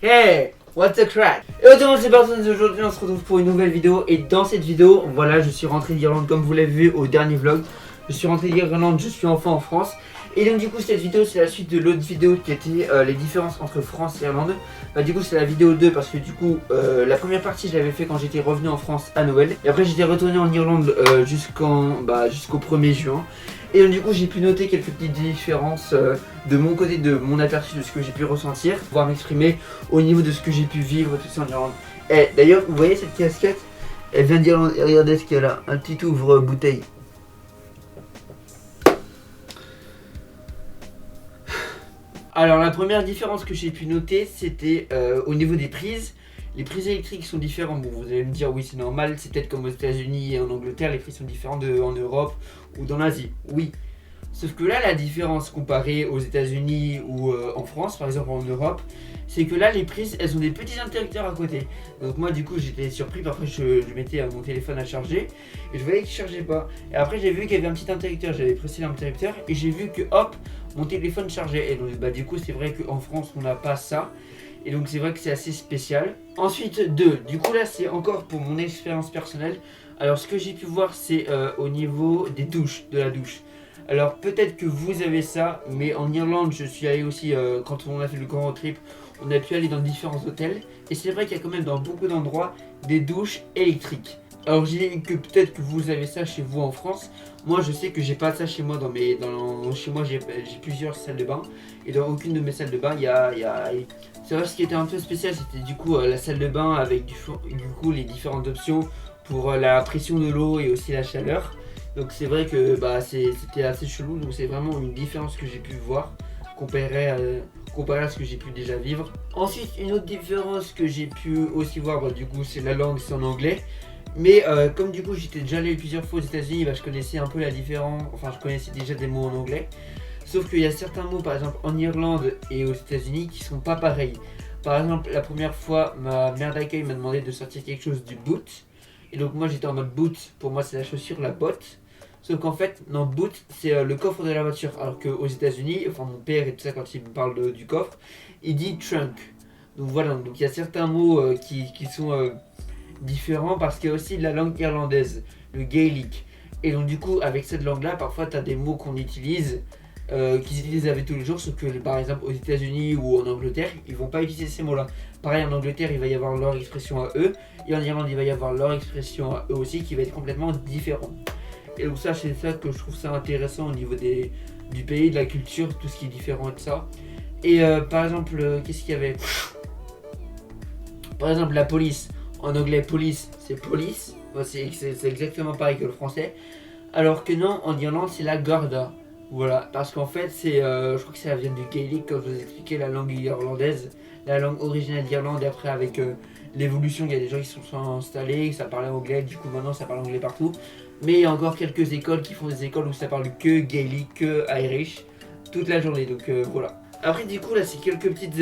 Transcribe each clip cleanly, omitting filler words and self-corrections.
Hey, what's the crack? Et autrement c'est parti, aujourd'hui on se retrouve pour une nouvelle vidéo. Et dans cette vidéo, voilà, je suis rentré d'Irlande comme vous l'avez vu au dernier vlog. Je suis rentré d'Irlande, je suis enfin en France. Et donc du coup cette vidéo c'est la suite de l'autre vidéo qui était les différences entre France et Irlande. Du coup c'est la vidéo 2 parce que du coup la première partie je l'avais fait quand j'étais revenu en France à Noël. Et après j'étais retourné en Irlande jusqu'au 1er juin. Et donc du coup j'ai pu noter quelques petites différences de mon côté, de mon aperçu de ce que j'ai pu ressentir, pouvoir m'exprimer au niveau de ce que j'ai pu vivre tout ça en Irlande. Et d'ailleurs vous voyez cette casquette, elle vient d'Irlande, regardez ce qu'il y a là, un petit ouvre bouteille. Alors la première différence que j'ai pu noter c'était au niveau des prises. Les prises électriques sont différentes. Bon, vous allez me dire oui c'est normal, c'est peut-être comme aux États-Unis et en Angleterre, les prises sont différentes en Europe ou dans l'Asie. Oui. Sauf que là la différence comparée aux États-Unis ou en France par exemple en Europe, c'est que là les prises elles ont des petits interrupteurs à côté. Donc moi du coup j'étais surpris, parfois je mettais mon téléphone à charger et je voyais qu'il ne chargeait pas. Et après j'ai vu qu'il y avait un petit interrupteur, j'avais pressé l'interrupteur et j'ai vu que hop mon téléphone chargeait. Et donc du coup c'est vrai qu'en France on n'a pas ça. Et donc c'est vrai que c'est assez spécial. Ensuite du coup là c'est encore pour mon expérience personnelle. Alors ce que j'ai pu voir c'est au niveau des douches, de la douche. Alors peut-être que vous avez ça, mais en Irlande je suis allé aussi, quand on a fait le grand road trip, on a pu aller dans différents hôtels. Et c'est vrai qu'il y a quand même dans beaucoup d'endroits des douches électriques. Alors j'ai dit que peut-être que vous avez ça chez vous en France. Moi je sais que j'ai pas ça chez moi chez moi j'ai plusieurs salles de bain. Et dans aucune de mes salles de bain c'est vrai ce qui était un peu spécial c'était du coup la salle de bain avec du coup les différentes options pour la pression de l'eau et aussi la chaleur. Donc c'est vrai que c'était assez chelou, donc c'est vraiment une différence que j'ai pu voir comparé à ce que j'ai pu déjà vivre. Ensuite une autre différence que j'ai pu aussi voir, du coup c'est la langue, c'est en anglais. Mais comme du coup j'étais déjà allé plusieurs fois aux États-Unis, je connaissais un peu la différence, enfin je connaissais déjà des mots en anglais. Sauf qu'il y a certains mots par exemple en Irlande et aux États-Unis qui sont pas pareils. Par exemple la première fois ma mère d'accueil m'a demandé de sortir quelque chose du boot. Et donc moi j'étais en mode boot, pour moi c'est la chaussure, la botte. Sauf qu'en fait, non, boot, c'est le coffre de la voiture. Alors qu'aux États-Unis, enfin mon père et tout ça, quand il me parle du coffre, il dit trunk. Donc voilà, donc il y a certains mots qui sont différents parce qu'il y a aussi la langue irlandaise, le gaélique. Et donc du coup, avec cette langue-là, parfois tu as des mots qu'on utilise, qu'ils utilisent avec tous les jours, sauf que par exemple aux États-Unis ou en Angleterre, ils vont pas utiliser ces mots-là. Pareil, en Angleterre, il va y avoir leur expression à eux, et en Irlande, il va y avoir leur expression à eux aussi, qui va être complètement différente. Et donc ça c'est ça que je trouve ça intéressant au niveau du pays, de la culture, tout ce qui est différent de ça. Et par exemple, qu'est-ce qu'il y avait? Par exemple la police, en anglais police c'est police, c'est exactement pareil que le français. Alors que non, en Irlande c'est la Garda. Voilà, parce qu'en fait je crois que ça vient du gaélique comme je vous expliquais, la langue irlandaise, la langue originale d'Irlande. Et après avec l'évolution, il y a des gens qui se sont installés, ça parlait anglais, du coup maintenant ça parle anglais partout. Mais il y a encore quelques écoles qui font des écoles où ça parle que gaélique, que Irish, toute la journée, donc voilà. Après du coup là c'est quelques petites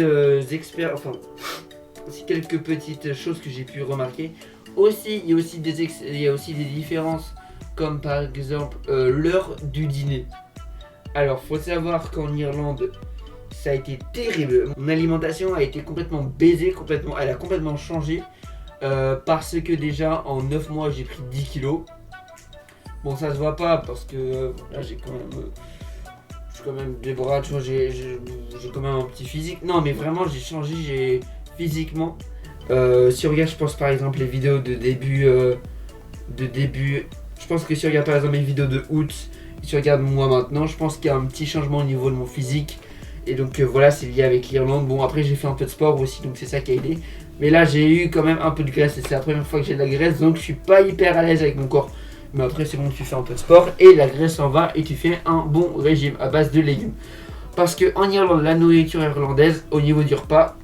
c'est quelques petites choses que j'ai pu remarquer. Aussi, il y a aussi des différences, comme par exemple l'heure du dîner. Alors faut savoir qu'en Irlande, ça a été terrible. Mon alimentation a été complètement baisée, elle a complètement changé. Parce que déjà en 9 mois j'ai pris 10 kilos. Bon ça se voit pas parce que là j'ai quand même... je suis quand même des bras, tu vois, j'ai quand même un petit physique. Non mais vraiment j'ai changé, physiquement. Si on regarde je pense par exemple les vidéos de début, je pense que si on regarde par exemple les vidéos de août, si on regarde moi maintenant, je pense qu'il y a un petit changement au niveau de mon physique. Et donc voilà, c'est lié avec l'Irlande. Bon après j'ai fait un peu de sport aussi, donc c'est ça qui a aidé. Mais là j'ai eu quand même un peu de graisse et c'est la première fois que j'ai de la graisse, donc je suis pas hyper à l'aise avec mon corps. Mais après c'est bon, tu fais un peu de sport et la graisse s'en va et tu fais un bon régime à base de légumes. Parce que en Irlande, la nourriture irlandaise, au niveau du repas,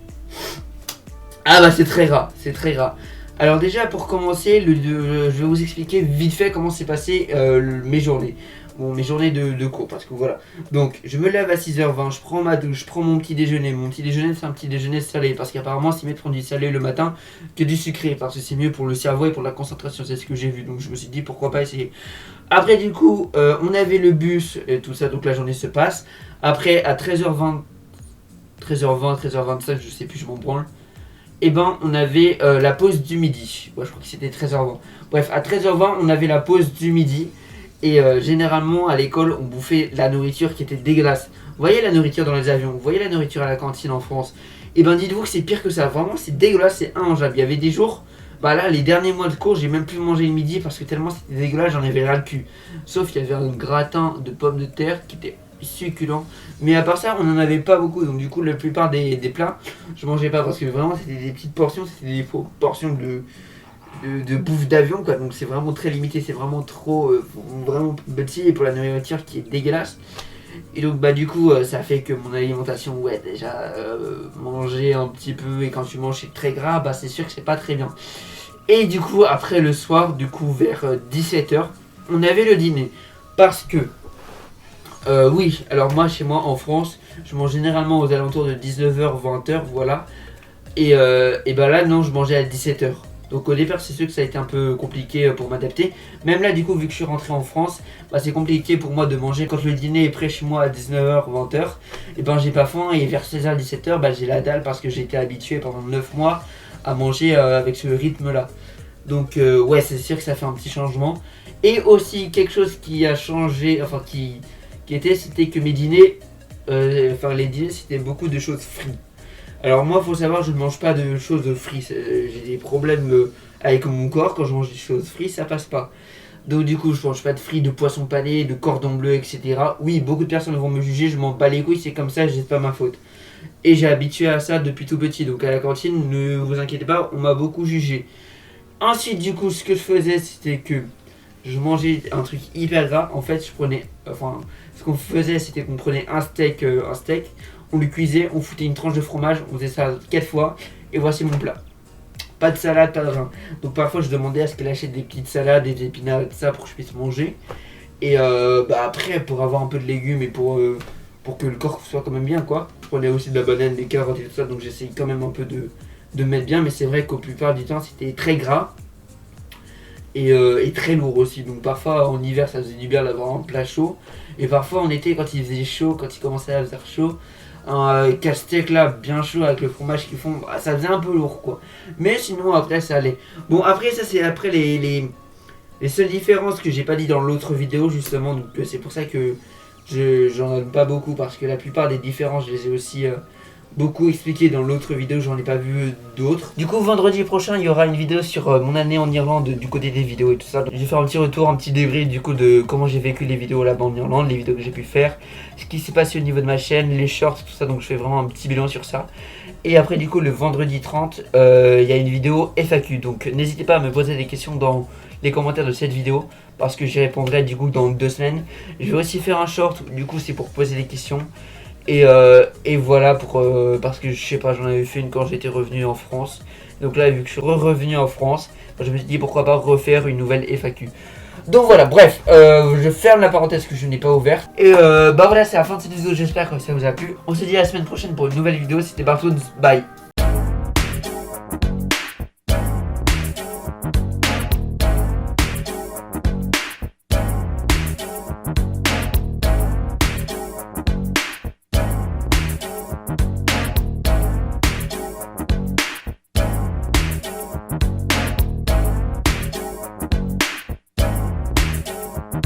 c'est très gras, c'est très gras. Alors déjà pour commencer, je vais vous expliquer vite fait comment s'est passé mes journées. Bon, mes journées de cours, parce que voilà. Donc je me lève à 6h20, je prends ma douche, je prends mon petit déjeuner. Mon petit déjeuner c'est un petit déjeuner salé, parce qu'apparemment c'est mieux de prendre du salé le matin que du sucré, parce que c'est mieux pour le cerveau et pour la concentration, c'est ce que j'ai vu. Donc je me suis dit pourquoi pas essayer. Après du coup, on avait le bus et tout ça, donc la journée se passe. Après à 13h20, 13h25, je sais plus, je m'en branle. et ben on avait la pause du midi. Bon, je crois que c'était 13h20. Bref, à 13h20 on avait la pause du midi. Et généralement à l'école on bouffait la nourriture qui était dégueulasse. Vous voyez la nourriture dans les avions, vous voyez la nourriture à la cantine en France. Et ben dites-vous que c'est pire que ça, vraiment c'est dégueulasse, c'est immangeable. Il y avait des jours, bah là les derniers mois de cours j'ai même plus mangé le midi parce que tellement c'était dégueulasse, j'en avais ras le cul. Sauf qu'il y avait un gratin de pommes de terre qui était succulent. Mais à part ça on n'en avait pas beaucoup, donc du coup la plupart des plats je mangeais pas parce que vraiment c'était des petites portions, c'était des portions de bouffe d'avion quoi, donc c'est vraiment très limité, c'est vraiment trop vraiment petit et pour la nourriture qui est dégueulasse. Et donc bah du coup ça fait que mon alimentation ouais déjà manger un petit peu et quand tu manges c'est très gras, bah c'est sûr que c'est pas très bien. Et du coup après le soir, du coup vers 17h on avait le dîner parce que oui, alors moi chez moi en France je mange généralement aux alentours de 19h 20h voilà. Et bah là non, je mangeais à 17h. Donc au départ c'est sûr que ça a été un peu compliqué pour m'adapter. Même là du coup vu que je suis rentré en France, bah, c'est compliqué pour moi de manger quand le dîner est prêt chez moi à 19h 20h. Et ben j'ai pas faim et vers 16h 17h bah, j'ai la dalle parce que j'ai été habitué pendant 9 mois à manger avec ce rythme là. Donc ouais c'est sûr que ça fait un petit changement. Et aussi quelque chose qui a changé, enfin c'était que mes dîners, les dîners c'était beaucoup de choses frites. Alors moi, faut savoir, je ne mange pas de choses frites. J'ai des problèmes avec mon corps quand je mange des choses frites, ça passe pas. Donc du coup, je mange pas de frites, de poisson pané, de cordon bleu, etc. Oui, beaucoup de personnes vont me juger, je m'en bats les couilles, c'est comme ça, c'est pas ma faute. Et j'ai habitué à ça depuis tout petit, donc à la cantine, ne vous inquiétez pas, on m'a beaucoup jugé. Ensuite, du coup, ce que je faisais, c'était que je mangeais un truc hyper gras. En fait, ce qu'on faisait, c'était qu'on prenait un steak, on le cuisait, on foutait une tranche de fromage, on faisait ça 4 fois, et voici mon plat. Pas de salade, pas de rien. Donc parfois je demandais à ce qu'elle achète des petites salades, des épinards et tout ça pour que je puisse manger. Et bah après, pour avoir un peu de légumes et pour que le corps soit quand même bien quoi. Je prenais aussi de la banane, des carottes et tout ça, donc j'essayais quand même un peu de mettre bien, mais c'est vrai qu'au plupart du temps c'était très gras. Et très lourd aussi, donc parfois en hiver ça faisait du bien d'avoir un plat chaud, et parfois en été quand il faisait chaud, quand il commençait à faire chaud, un casse-steak là bien chaud avec le fromage qu'ils font, bah, ça faisait un peu lourd quoi, mais sinon après ça allait. Bon après ça c'est après les seules différences que j'ai pas dit dans l'autre vidéo justement, donc c'est pour ça que j'en donne pas beaucoup parce que la plupart des différences je les ai aussi beaucoup expliqué dans l'autre vidéo, j'en ai pas vu d'autres. Du coup vendredi prochain il y aura une vidéo sur mon année en Irlande du côté des vidéos et tout ça. Donc, je vais faire un petit retour, un petit débrief du coup de comment j'ai vécu les vidéos là-bas en Irlande, les vidéos que j'ai pu faire, ce qui s'est passé au niveau de ma chaîne, les shorts, tout ça, donc je fais vraiment un petit bilan sur ça. Et après du coup le vendredi 30 il y a une vidéo FAQ, donc n'hésitez pas à me poser des questions dans les commentaires de cette vidéo parce que j'y répondrai du coup dans 2 semaines. Je vais aussi faire un short, du coup c'est pour poser des questions. Et voilà parce que je sais pas, j'en avais fait une quand j'étais revenu en France. Donc là vu que je suis revenu en France, je me suis dit pourquoi pas refaire une nouvelle FAQ. Donc voilà, bref, je ferme la parenthèse que je n'ai pas ouverte. Et bah voilà, c'est la fin de cette vidéo, j'espère que ça vous a plu. On se dit à la semaine prochaine pour une nouvelle vidéo, c'était Bartoons, bye.